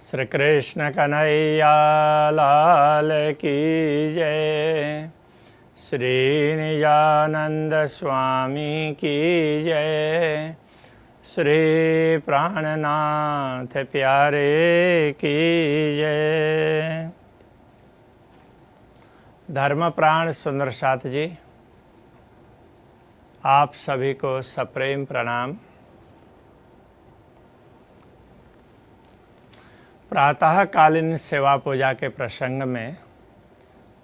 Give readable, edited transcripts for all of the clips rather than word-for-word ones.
श्री कृष्ण कन्हैया लाल की जय। श्री निजानंद स्वामी की जय। श्री प्राणनाथ प्यारे की जय। धर्म प्राण सुंदर साथ जी, आप सभी को सप्रेम प्रणाम। प्रातःकालीन सेवा पूजा के प्रसंग में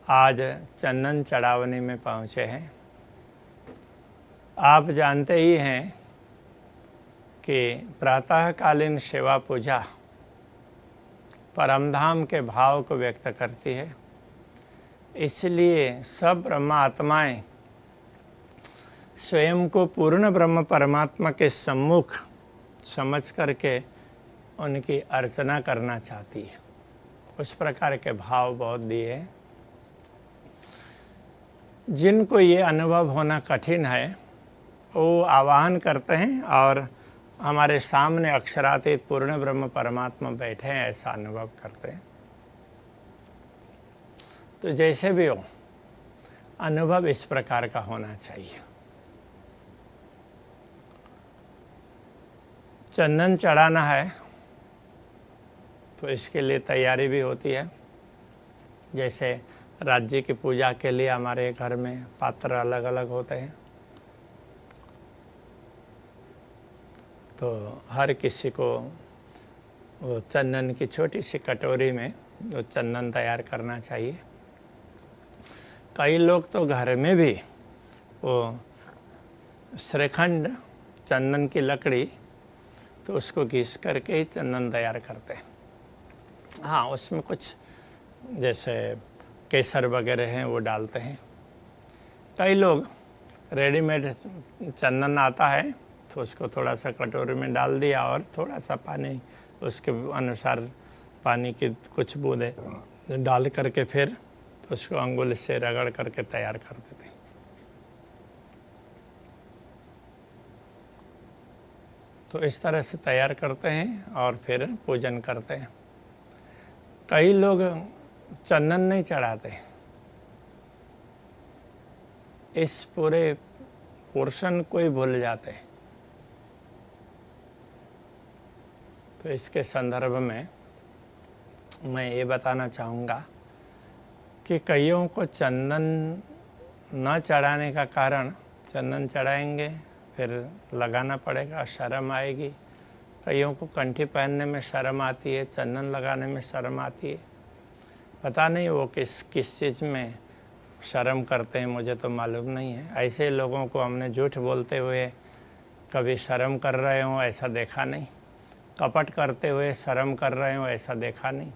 आज चंदन चढ़ावनी में पहुँचे हैं। आप जानते ही हैं कि प्रातःकालीन सेवा पूजा परमधाम के भाव को व्यक्त करती है, इसलिए सब ब्रह्मात्माएं स्वयं को पूर्ण ब्रह्म परमात्मा के सम्मुख समझ करके उनकी अर्चना करना चाहती है। उस प्रकार के भाव बहुत दिए हैं। जिनको ये अनुभव होना कठिन है वो आवाहन करते हैं और हमारे सामने अक्षरातीत पूर्ण ब्रह्म परमात्मा बैठे हैं, ऐसा अनुभव करते हैं। तो जैसे भी हो, अनुभव इस प्रकार का होना चाहिए। चंदन चढ़ाना है तो इसके लिए तैयारी भी होती है। जैसे राज्य की पूजा के लिए हमारे घर में पात्र अलग अलग होते हैं, तो हर किसी को वो चंदन की छोटी सी कटोरी में वो चंदन तैयार करना चाहिए। कई लोग तो घर में भी वो श्रीखंड चंदन की लकड़ी तो उसको घिस करके ही चंदन तैयार करते हैं। हाँ, उसमें कुछ जैसे केसर वगैरह हैं वो डालते हैं। कई लोग रेडीमेड चंदन आता है तो उसको थोड़ा सा कटोरी में डाल दिया और थोड़ा सा पानी उसके अनुसार पानी की कुछ बूंदें डाल करके फिर तो उसको अंगुली से रगड़ करके तैयार कर देते हैं। तो इस तरह से तैयार करते हैं और फिर पूजन करते हैं। कई लोग चंदन नहीं चढ़ाते, इस पूरे पोर्शन को ही भूल जाते हैं। तो इसके संदर्भ में मैं ये बताना चाहूँगा कि कईयों को चंदन न चढ़ाने का कारण, चंदन चढ़ाएंगे फिर लगाना पड़ेगा, शर्म आएगी। कईयों को कंठी पहनने में शर्म आती है, चंदन लगाने में शर्म आती है। पता नहीं वो किस चीज़ में शर्म करते हैं, मुझे तो मालूम नहीं है। ऐसे लोगों को हमने झूठ बोलते हुए कभी शर्म कर रहे हों ऐसा देखा नहीं, कपट करते हुए शर्म कर रहे हों ऐसा देखा नहीं,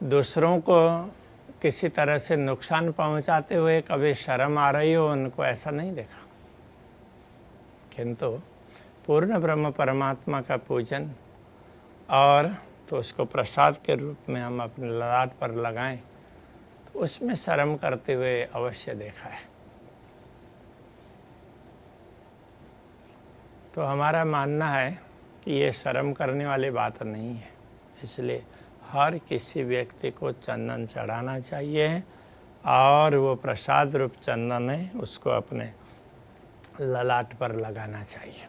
दूसरों को किसी तरह से नुकसान पहुंचाते हुए कभी शर्म आ रही हो उनको, ऐसा नहीं देखा। किंतु पूर्ण ब्रह्म परमात्मा का पूजन और तो उसको प्रसाद के रूप में हम अपने ललाट पर लगाएं तो उसमें शर्म करते हुए अवश्य देखा है। तो हमारा मानना है कि ये शर्म करने वाली बात नहीं है, इसलिए हर किसी व्यक्ति को चंदन चढ़ाना चाहिए और वो प्रसाद रूप चंदन है उसको अपने ललाट पर लगाना चाहिए।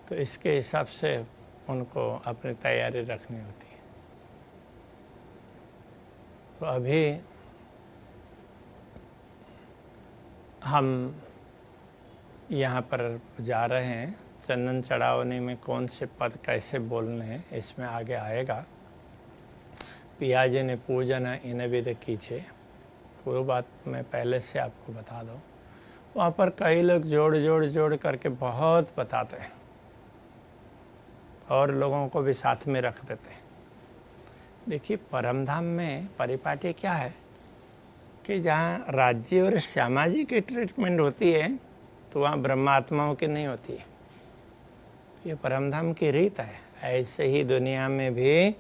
तो इसके हिसाब से उनको अपनी तैयारी रखनी होती है। तो अभी हम यहाँ पर जा रहे हैं, चंदन चढ़ावनी में कौन से पद कैसे बोलने हैं इसमें आगे आएगा। पिया जी ने पूजन इन विध कीजिए, तो वो बात मैं पहले से आपको बता दूँ। वहाँ पर कई लोग जोड़ करके बहुत बताते हैं और लोगों को भी साथ में रख देते हैं। देखिए, परमधाम में परिपाटी क्या है कि जहाँ राज्य और श्यामा जी की ट्रीटमेंट होती है तो वहाँ ब्रह्मात्माओं की नहीं होती है। ये परमधाम की रीत है। ऐसे ही दुनिया में भी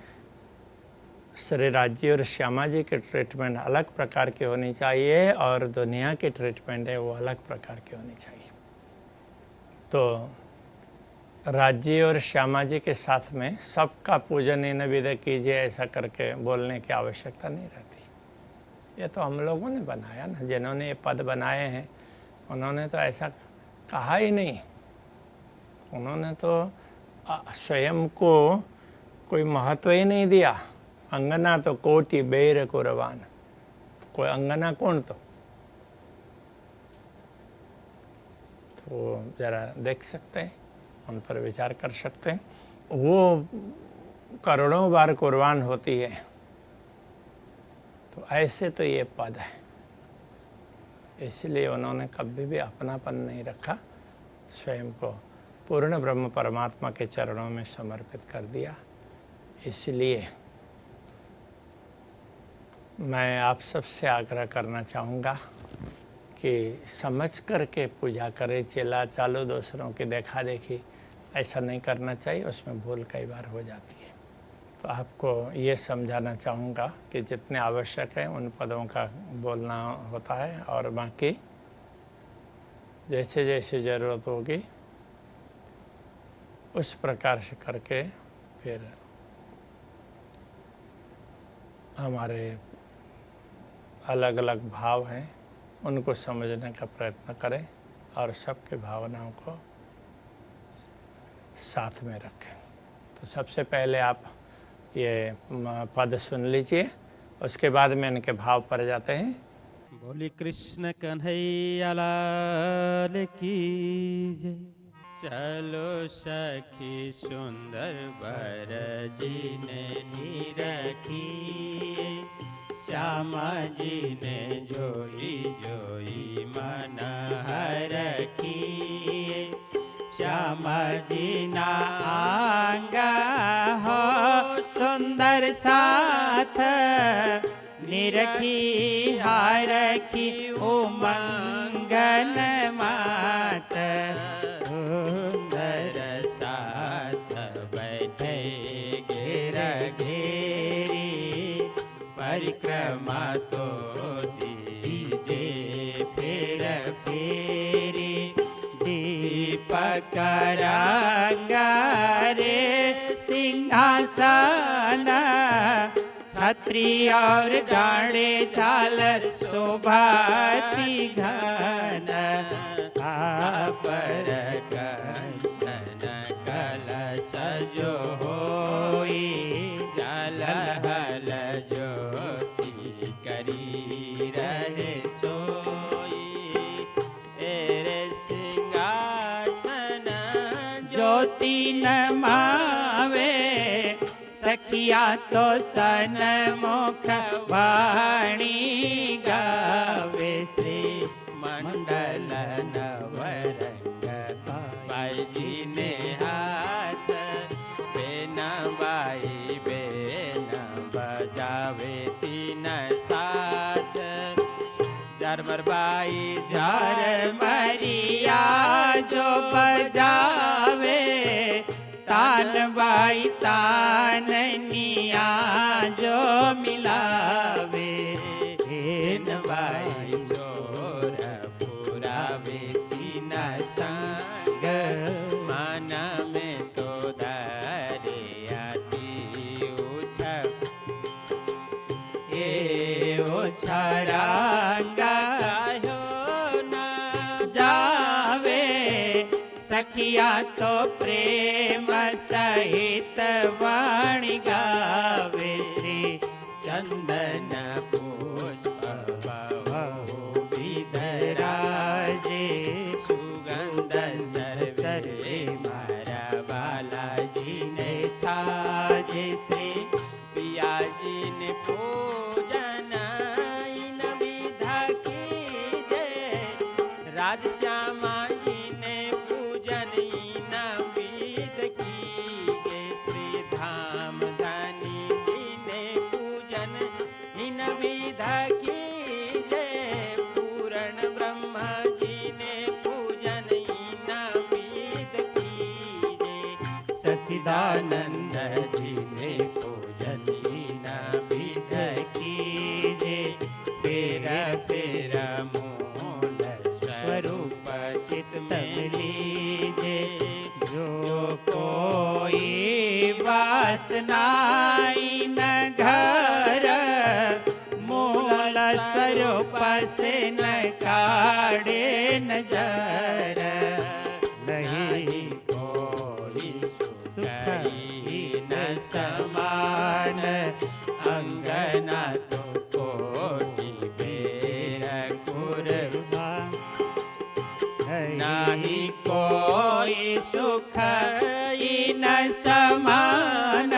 श्री राज्य और श्यामा जी की ट्रीटमेंट अलग प्रकार की होनी चाहिए और दुनिया की ट्रीटमेंट है वो अलग प्रकार की होनी चाहिए। तो राज्य और श्यामा जी के साथ में सबका पूजन इन विध कीजिए ऐसा करके बोलने की आवश्यकता नहीं रहती। ये तो हम लोगों ने बनाया ना, जिन्होंने ये पद बनाए हैं उन्होंने तो ऐसा कहा ही नहीं। उन्होंने तो स्वयं को कोई महत्व ही नहीं दिया। अंगना तो कोटि बेर कुरबान, कोई अंगना कौन तो जरा देख सकते हैं, उन पर विचार कर सकते हैं। वो करोड़ों बार कुर्बान होती है, तो ऐसे तो ये पद है। इसलिए उन्होंने कभी भी अपनापन नहीं रखा, स्वयं को पूर्ण ब्रह्म परमात्मा के चरणों में समर्पित कर दिया। इसलिए मैं आप सबसे आग्रह करना चाहूँगा कि समझ करके पूजा करें। चेला चालो दूसरों की देखा देखी ऐसा नहीं करना चाहिए, उसमें भूल कई बार हो जाती है। तो आपको ये समझाना चाहूँगा कि जितने आवश्यक हैं उन पदों का बोलना होता है, और बाकी जैसे जैसे ज़रूरत होगी उस प्रकार से करके फिर हमारे अलग अलग भाव हैं उनको समझने का प्रयत्न करें और सबके भावनाओं को साथ में रखें। तो सबसे पहले आप ये पद सुन लीजिए, उसके बाद में इनके भाव पर जाते हैं। बोली कृष्ण कन्हैया लाल की जय। चलो सखी सुंदर बर जी ने निरखी, श्यामा जी ने जोई जोई मन हरखी। श्यामा जी ना आंगा हो सुंदर साथ, निरखी हारखी उमंगन मात। सुंदर साथ बैठे घेर घेरी, परिक्रमा तो दीजे फेर फेरी। दीपक रंगारे सिंहासन, छत्री और डांडे झालर शोभाती घन। पर कंचन कलश जो होई, जल हल ज्योति करी रहे सोई। तेरे सिंहासन ज्योति नमावे, सखिया तो सन्मुख वाणी गावे। श्री मंडल नवरंग बाई जी ने हाथ, बेना बाई बेना बजावे तीन साथ। झरमर बाई झरमरिया जो बजावे, तान बाई ताननिया जो मिलावे। सेन बाई सोर पुरावे तीन संग, मन में तो धरे आती उछप। ए उछरांगा हो न जावे, सखिया तो प्रेम सहित वाणी गावे। श्री चंदन पुष्प बहु विधराजे, सुगंध सरसरे मारा बालाजी ने छाजे। श्री पिया जी ने पूजन इन विधा कीजे, राज श्यामा जी ने पूजन इन विध कीजे। श्री धाम धनी जी ने पूजन इन विधा कीजे, पूर्ण ब्रह्मा जी ने पूजन इन विध कीजे। सच्चिदानंद जी ने पूजन इन विध कीजे, फेरा फेरा मूल स्वरूप चित में लीजे। जो वास नाई न घर, मूल स्वरूप से न काढ़े नजर। नहीं कोई सुख न समान, अंगना तो कोटि बेर कुर्बान। नहीं कोई सुख न समान,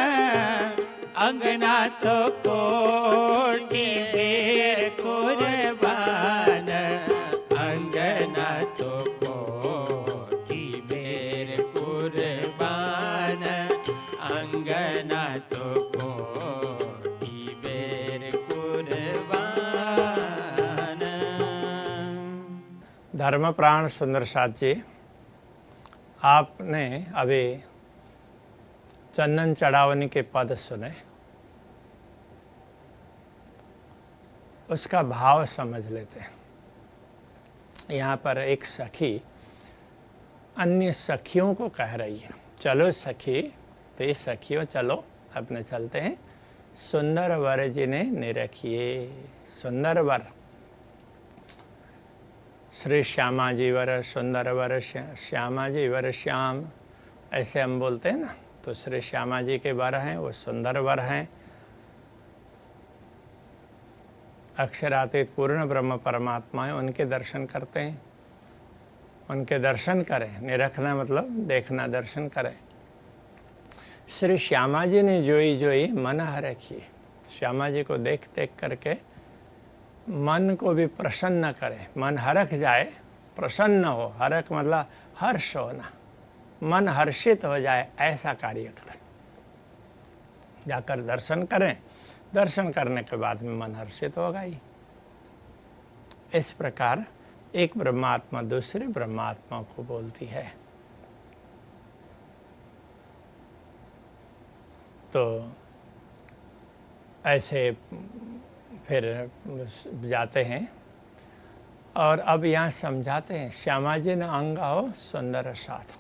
अंगना तो कोटि बेर कुर्बान। अंगना तो कोटि बेर कुर्बान, अंगना तो कोटि बेर कुर्बान। धर्म प्राण सुंदर साथ जी, आपने अभी चंदन चढ़ावनी के पद सुने, उसका भाव समझ लेते हैं। यहाँ पर एक सखी अन्य सखियों को कह रही है, चलो सखी, तो ये सखियों चलो अपने चलते हैं, सुंदर वर जिन्हें निरखिए। सुंदर वर, श्री श्यामा जी वर, सुंदर वर, श्यामा जी वर श्याम, ऐसे हम बोलते हैं ना। तो श्री श्यामा जी के वर हैं, वो सुंदर वर हैं। अक्षरातीत पूर्ण ब्रह्म परमात्मा है, उनके दर्शन करते हैं, उनके दर्शन करें। निरखना मतलब देखना, दर्शन करें। श्री श्यामा जी ने जोई जोई मन हरखी, श्यामा जी को देख देख करके मन को भी प्रसन्न करें। मन हरख जाए, प्रसन्न हो, हरख मतलब हर्ष होना, मन हर्षित हो जाए, ऐसा कार्य करें। जाकर दर्शन करें, दर्शन करने के बाद में मन हर्षित होगा ही। इस प्रकार एक ब्रह्मात्मा दूसरे ब्रह्मात्मा को बोलती है। तो ऐसे फिर जाते हैं और अब यहाँ समझाते हैं, श्यामा जी ने अंग हो सुंदर साथ।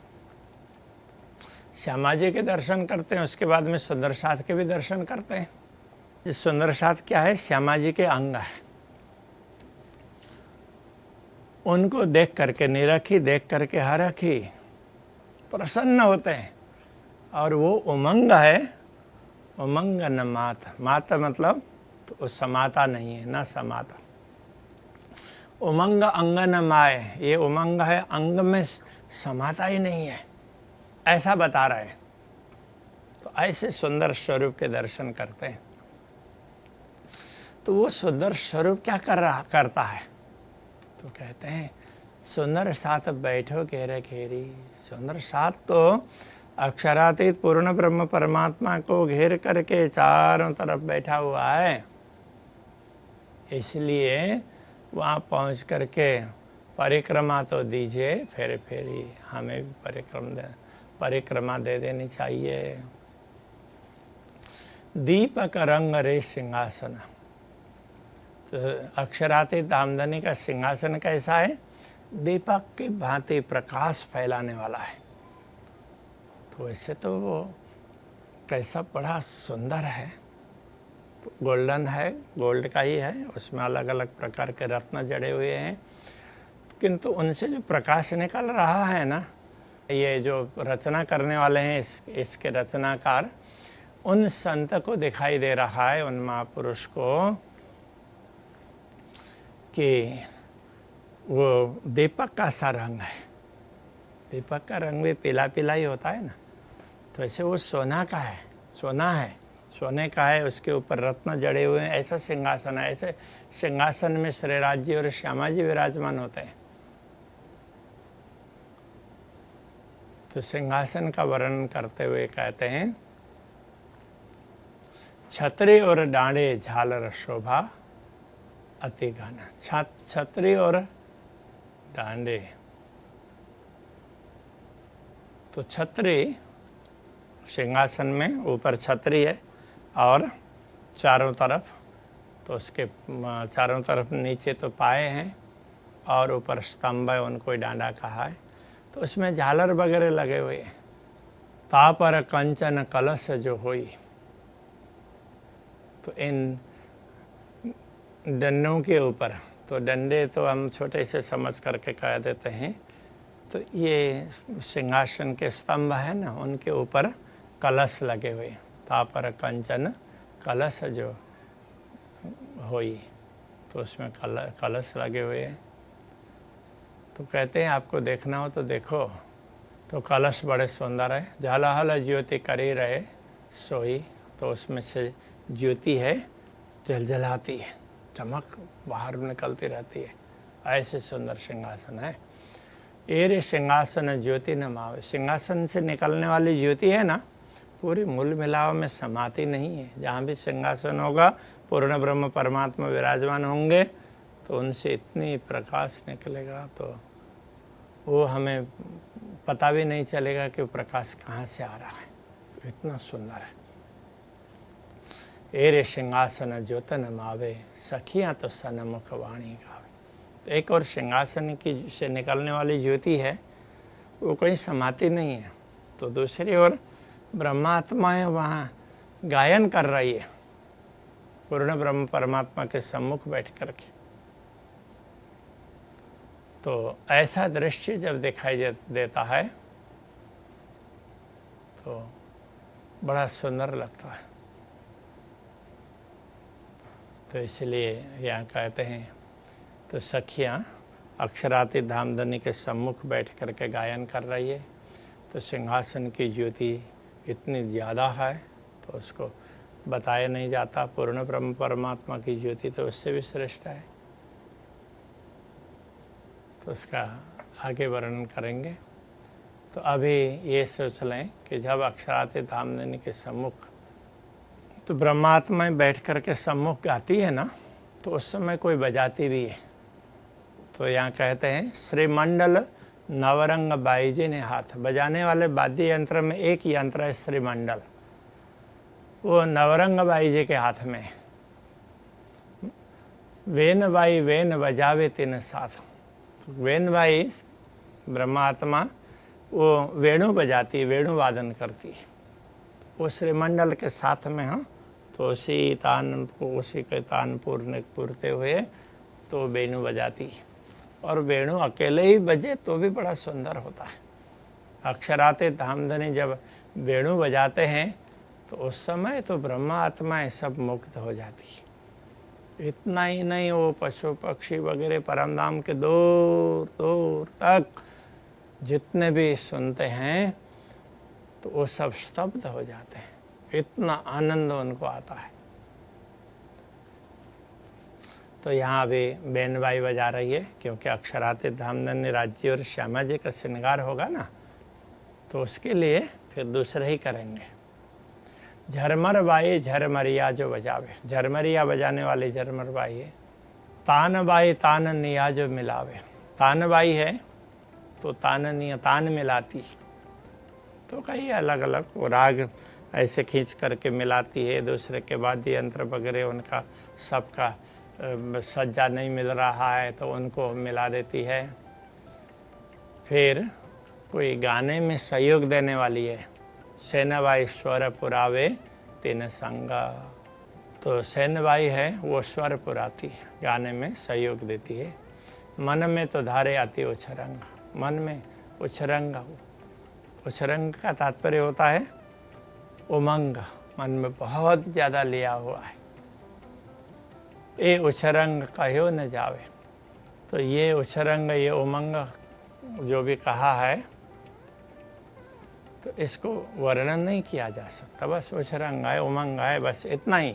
श्यामा जी के दर्शन करते हैं, उसके बाद में सुंदर साथ के भी दर्शन करते हैं। सुंदर साथ क्या है? श्यामा जी के अंग है। उनको देख करके निरखी, देख करके हरखी, प्रसन्न होते हैं। और वो उमंग है, उमंग न मात, मात मतलब तो समाता नहीं है, न समाता। उमंग अंग न माए, ये उमंग है, अंग में समाता ही नहीं है, ऐसा बता रहे हैं। तो ऐसे सुंदर स्वरूप के दर्शन करते हैं। तो वो सुंदर स्वरूप क्या करता है? तो कहते हैं सुंदर साथ बैठो घेरे घेरी। सुंदर साथ तो अक्षरातीत पूर्ण ब्रह्म परमात्मा को घेर करके चारों तरफ बैठा हुआ है। इसलिए वहाँ पहुँच करके परिक्रमा तो दीजिए, फेरी फेरी हमें भी परिक्रमा दे देनी चाहिए। दीपक रंग रे सिंहासन। तो अक्षरातीत धामधनी का सिंहासन कैसा है? दीपक की भांति प्रकाश फैलाने वाला है। तो वैसे तो वो कैसा बड़ा सुंदर है, तो गोल्डन है, गोल्ड का ही है, उसमें अलग अलग प्रकार के रत्न जड़े हुए हैं। किंतु उनसे जो प्रकाश निकल रहा है ना, ये जो रचना करने वाले हैं, इसके रचनाकार, उन संत को दिखाई दे रहा है, उन महापुरुष को, कि वो दीपक का सा रंग है। दीपक का रंग भी पीला पीला ही होता है ना, तो ऐसे वो सोना का है, सोना है, सोने का है, उसके ऊपर रत्न जड़े हुए हैं, ऐसा सिंहासन है। ऐसे सिंहासन में श्रीराज जी और श्यामा जी विराजमान होते हैं। तो सिंहासन का वर्णन करते हुए कहते हैं, छतरी और डांडे झालर शोभा अति घन। छतरी और डांडे, तो छतरी सिंहासन में ऊपर छतरी है और चारों तरफ, तो उसके चारों तरफ नीचे तो पाए हैं और ऊपर स्तंभ है, उनको ही डांडा कहा है। तो उसमें झालर वगैरह लगे हुए हैं। तापर कंचन कलश जो होई। तो इन डंडों के ऊपर, तो डंडे तो हम छोटे से समझ करके कह देते हैं, तो ये सिंहासन के स्तंभ है ना, उनके ऊपर कलश लगे हुए। तापर कंचन कलश जो होई, तो उसमें कलश लगे हुए हैं। तो कहते हैं आपको देखना हो तो देखो, तो कलश बड़े सुंदर है। झलहल ज्योति करी रहे सोई, तो उसमें से ज्योति है जलजलाती है, चमक बाहर निकलती रहती है। ऐसे सुंदर सिंहासन है। एरे सिंहासन ज्योति न मावे। सिंहासन से निकलने वाली ज्योति है ना, पूरी मूल मिलाव में समाती नहीं है। जहाँ भी सिंहासन होगा, पूर्ण ब्रह्म परमात्मा विराजमान होंगे, तो उनसे इतनी प्रकाश निकलेगा, तो वो हमें पता भी नहीं चलेगा कि वो प्रकाश कहाँ से आ रहा है। तो इतना सुंदर है। एरे सिंहासन ज्योत न मावे, सखियाँ तो सन्मुख वाणी गावे। तो एक और सिंहासन की से निकलने वाली ज्योति है, वो कहीं समाती नहीं है। तो दूसरी ओर ब्रह्मात्माएं वहाँ गायन कर रही है, पूर्ण ब्रह्म परमात्मा के सम्मुख बैठ करके। तो ऐसा दृश्य जब दिखाई देता है तो बड़ा सुंदर लगता है। तो इसलिए यहाँ कहते हैं, तो सखियाँ अक्षराती धामधनी के सम्मुख बैठ करके गायन कर रही है। तो सिंहासन की ज्योति इतनी ज़्यादा है, तो उसको बताया नहीं जाता। पूर्ण ब्रह्म परमात्मा की ज्योति तो उससे भी श्रेष्ठ है। तो उसका आगे वर्णन करेंगे। तो अभी ये सोच लें कि जब अक्षराती धामधनी के सम्मुख, तो ब्रह्मात्मा बैठ करके सम्मुख गाती है ना, तो उस समय कोई बजाती भी है। तो यहाँ कहते हैं, श्रीमंडल नवरंग बाईजी ने हाथ। बजाने वाले वाद्य यंत्र में एक यंत्र है श्रीमंडल, वो नवरंग बाईजी के हाथ में है। वेन बाई वेन बजावे तीन साथ। वेन बाई ब्रह्मात्मा वो वेणु बजाती, वेणु वादन करती है। वो श्रीमंडल के साथ में हाँ, तो उसी तान को, उसी के तान पूरते हुए तो वेणु बजाती है। और वेणु अकेले ही बजे तो भी बड़ा सुंदर होता है। अक्षराते धामधनी जब वेणु बजाते हैं, तो उस समय तो ब्रह्मा आत्माएं सब मुक्त हो जाती है। इतना ही नहीं, वो पशु पक्षी वगैरह परमधाम के दूर दूर तक जितने भी सुनते हैं, तो वो सब स्तब्ध हो जाते हैं। इतना आनंद उनको आता है। तो यहाँ अभी बेनबाई बजा रही है, क्योंकि अक्षराते धामधनी राज्य और श्यामा जी का श्रृंगार होगा ना, तो उसके लिए फिर दूसरे ही करेंगे। झरमर बाई झरमरिया जो बजावे। झरमरिया बजाने वाली झरमर बाई है। तान बाई तान निया जो मिलावे। तान बाई है तो तान निया, तान मिलाती। तो कई अलग अलग वो राग ऐसे खींच करके मिलाती है। दूसरे के बाद यंत्र वगैरह उनका सबका सज्जा नहीं मिल रहा है, तो उनको मिला देती है। फिर कोई गाने में सहयोग देने वाली है। सेनबाई स्वर पुरावे तीन संगा। तो सेनबाई है, वो स्वर पुराती है, गाने में सहयोग देती है। मन में तो धारे आती उछरंग। मन में उछरंग, उछरंग का तात्पर्य होता है उमंग, मन में बहुत ज़्यादा लिया हुआ है। ये उछरंग कहो न जावे। तो ये उछरंग, ये उमंग जो भी कहा है, तो इसको वर्णन नहीं किया जा सकता। बस उछरंग है, उमंग है, बस इतना ही।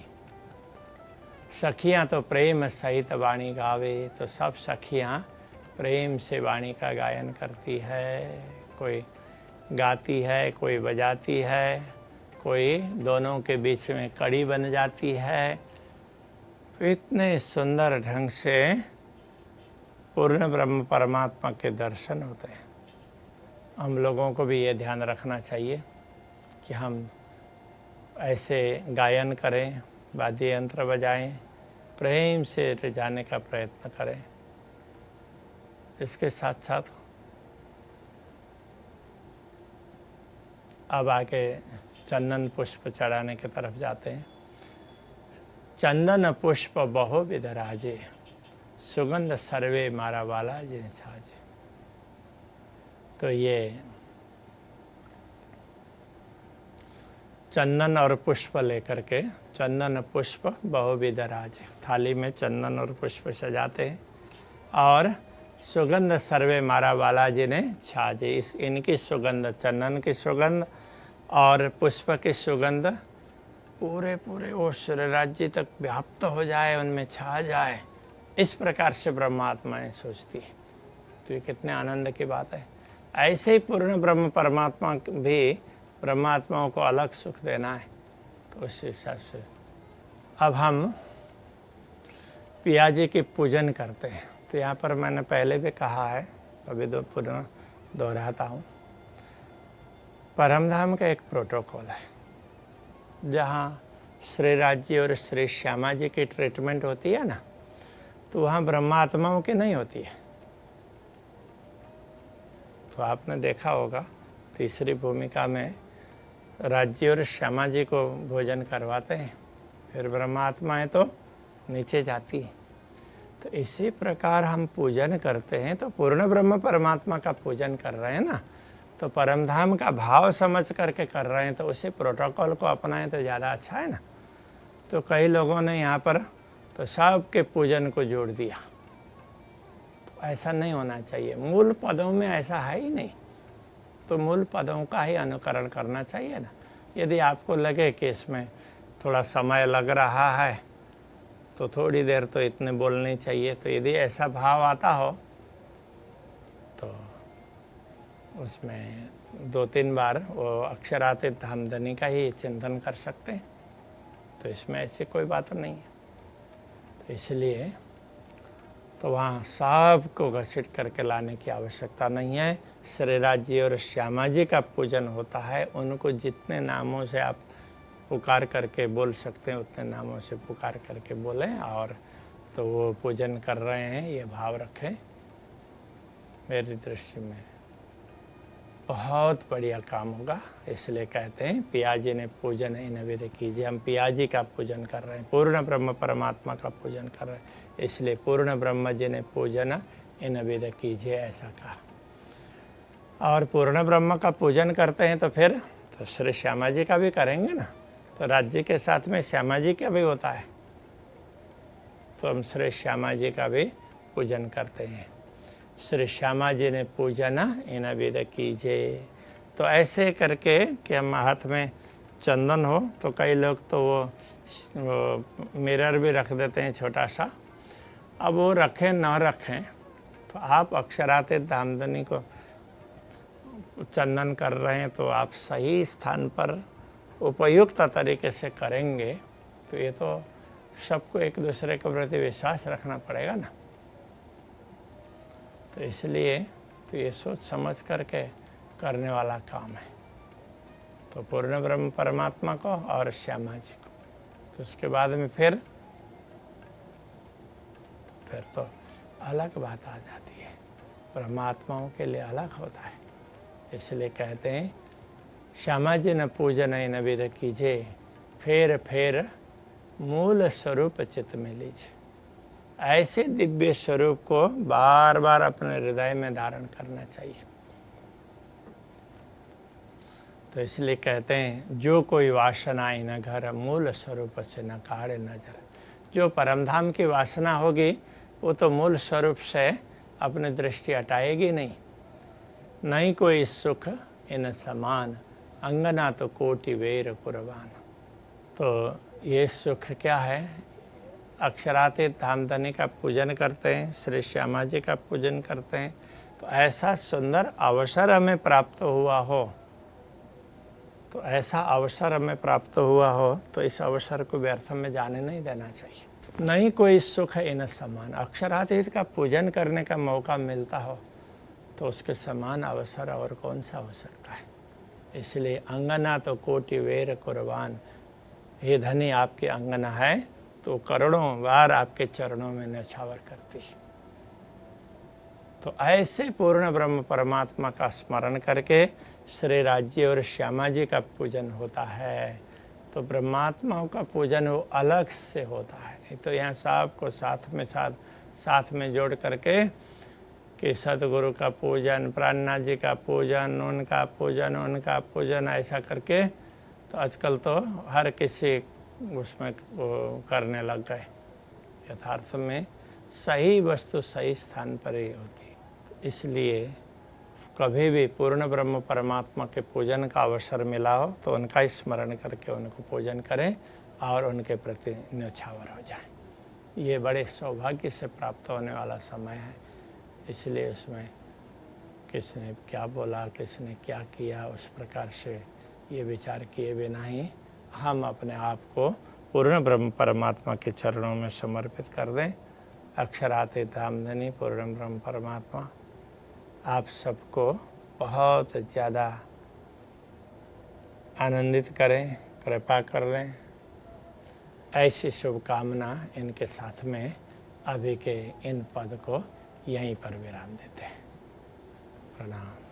सखियाँ तो प्रेम सहित वाणी गावे। तो सब सखियाँ प्रेम से वाणी का गायन करती है। कोई गाती है, कोई बजाती है, कोई दोनों के बीच में कड़ी बन जाती है। इतने सुंदर ढंग से पूर्ण ब्रह्म परमात्मा के दर्शन होते हैं। हम लोगों को भी ये ध्यान रखना चाहिए कि हम ऐसे गायन करें, वाद्य यंत्र बजाएं, प्रेम से रिझाने का प्रयत्न करें। इसके साथ साथ अब आके चंदन पुष्प चढ़ाने की तरफ जाते हैं। चंदन पुष्प बहुविध राजे, सुगंध सर्वे मारा वाला जिन साजे। तो ये चंदन और पुष्प लेकर के, चंदन पुष्प बहुविध राजे, थाली में चंदन और पुष्प सजाते हैं और सुगंध सर्वे मारा वाला जी ने छाजे। इस इनकी सुगंध, चंदन की सुगंध और पुष्प की सुगंध पूरे पूरे वो श्री राज्य तक व्याप्त हो जाए, उनमें छा जाए, इस प्रकार से ब्रह्मात्माएं सोचती है। तो ये कितने आनंद की बात है। ऐसे ही पूर्ण ब्रह्म परमात्मा भी ब्रह्मात्माओं को अलग सुख देना है। तो उस हिसाब से अब हम पिया जी की पूजन करते हैं। तो यहाँ पर मैंने पहले भी कहा है, अभी पुनः दोहराता हूँ। परमधाम का एक प्रोटोकॉल है जहाँ श्री राज्य और श्री श्यामा जी की ट्रीटमेंट होती है ना, तो वहाँ ब्रह्मात्माओं की नहीं होती है। तो आपने देखा होगा तीसरी भूमिका में राज्य और श्यामा जी को भोजन करवाते हैं, फिर ब्रह्मात्माएं तो नीचे जाती है। तो इसी प्रकार हम पूजन करते हैं तो पूर्ण ब्रह्म परमात्मा का पूजन कर रहे हैं ना, तो परमधाम का भाव समझ करके कर रहे हैं, तो उसी प्रोटोकॉल को अपनाएं तो ज़्यादा अच्छा है ना। तो कई लोगों ने यहाँ पर तो सबके पूजन को जोड़ दिया, तो ऐसा नहीं होना चाहिए। मूल पदों में ऐसा है ही नहीं, तो मूल पदों का ही अनुकरण करना चाहिए ना। यदि आपको लगे कि इसमें थोड़ा समय लग रहा है तो थोड़ी देर तो इतने बोलनी चाहिए, तो यदि ऐसा भाव आता हो तो उसमें 2-3 बार वो अक्षरातीत धामधनी का ही चिंतन कर सकते हैं। तो इसमें ऐसी कोई बात नहीं है। तो इसलिए तो वहाँ सबको घसीट करके लाने की आवश्यकता नहीं है। श्री राज्य और श्यामा जी का पूजन होता है, उनको जितने नामों से आप पुकार करके बोल सकते हैं उतने नामों से पुकार करके बोलें, और तो वो पूजन कर रहे हैं ये भाव रखें। मेरी दृष्टि में बहुत बढ़िया काम होगा। इसलिए कहते हैं पिया जी ने पूजन इन विधि कीजिए। हम पिया जी का पूजन कर रहे हैं, पूर्ण ब्रह्म परमात्मा का पूजन कर रहे हैं, इसलिए पूर्ण ब्रह्म जी ने पूजन इन विधि कीजिए, ऐसा कहा। और पूर्ण ब्रह्म का पूजन करते हैं तो फिर तो श्री श्यामा जी का भी करेंगे ना। तो राज्य के साथ में श्यामा जी का भी होता है, तो हम श्री श्यामा जी का भी पूजन करते हैं। श्री श्यामा जी ने पूजन इन विधि कीजिए। तो ऐसे करके कि हम हाथ में चंदन हो, तो कई लोग तो वो मिरर भी रख देते हैं छोटा सा। अब वो रखें ना रखें, तो आप अक्षरातीत धामधनी को चंदन कर रहे हैं तो आप सही स्थान पर उपयुक्त तरीके से करेंगे, तो ये तो सबको एक दूसरे के प्रति विश्वास रखना पड़ेगा ना। तो इसलिए तो ये सोच समझ करके करने वाला काम है। तो पूर्ण ब्रह्म परमात्मा को और श्यामा जी को, तो उसके बाद में फिर तो अलग बात आ जाती है, परमात्माओं के लिए अलग होता है। इसलिए कहते हैं श्यामा जी न पूजन इन विधि कीजिए, फेर फेर मूल स्वरूप चित्त में लीजिए। ऐसे दिव्य स्वरूप को बार बार अपने हृदय में धारण करना चाहिए। तो इसलिए कहते हैं जो कोई वासना न घर, मूल स्वरूप से न काढ़े नजर। जो परमधाम की वासना होगी वो तो मूल स्वरूप से अपनी दृष्टि हटाएगी नहीं। नहीं कोई सुख इन समान, अंगना तो कोटि वेर कुर्बान। तो ये सुख क्या है? अक्षरातीत धामधनी का पूजन करते हैं, श्री श्यामा जी का पूजन करते हैं, तो ऐसा सुंदर अवसर हमें प्राप्त हुआ हो, तो ऐसा अवसर हमें प्राप्त हुआ हो तो इस अवसर को व्यर्थ में जाने नहीं देना चाहिए। नहीं कोई सुख इन समान, अक्षरातीत का पूजन करने का मौका मिलता हो तो उसके समान अवसर और कौन सा हो सकता है। इसलिए अंगना तो कोटि वेर कुर्बान, हे धनी आपकी अंगना है तो करोड़ों बार आपके चरणों में न्यौछावर करती है। तो ऐसे पूर्ण ब्रह्म परमात्मा का स्मरण करके श्री राज्य और श्यामा जी का पूजन होता है, तो ब्रह्मात्माओं का पूजन वो अलग से होता है। तो यहाँ सबको साथ में जोड़ करके कि सतगुरु का पूजन, प्राणनाथ जी का पूजन, उनका पूजन ऐसा करके, तो आजकल तो हर किसी उसमें करने लग गए। यथार्थ में सही वस्तु सही स्थान पर ही होती है। तो इसलिए कभी भी पूर्ण ब्रह्म परमात्मा के पूजन का अवसर मिला हो तो उनका स्मरण करके उनको पूजन करें और उनके प्रति न्यौछावर हो जाए। ये बड़े सौभाग्य से प्राप्त होने वाला समय है। इसलिए उसमें किसने क्या बोला, किसने क्या किया, उस प्रकार से ये विचार किए बिना ही हम अपने आप को पूर्ण ब्रह्म परमात्मा के चरणों में समर्पित कर दें। अक्षरातीत धामधनी पूर्ण ब्रह्म परमात्मा आप सबको बहुत ज़्यादा आनंदित करें, कृपा कर लें। ऐसी शुभकामना इनके साथ में अभी के इन पद को यहीं पर विराम देते हैं। प्रणाम।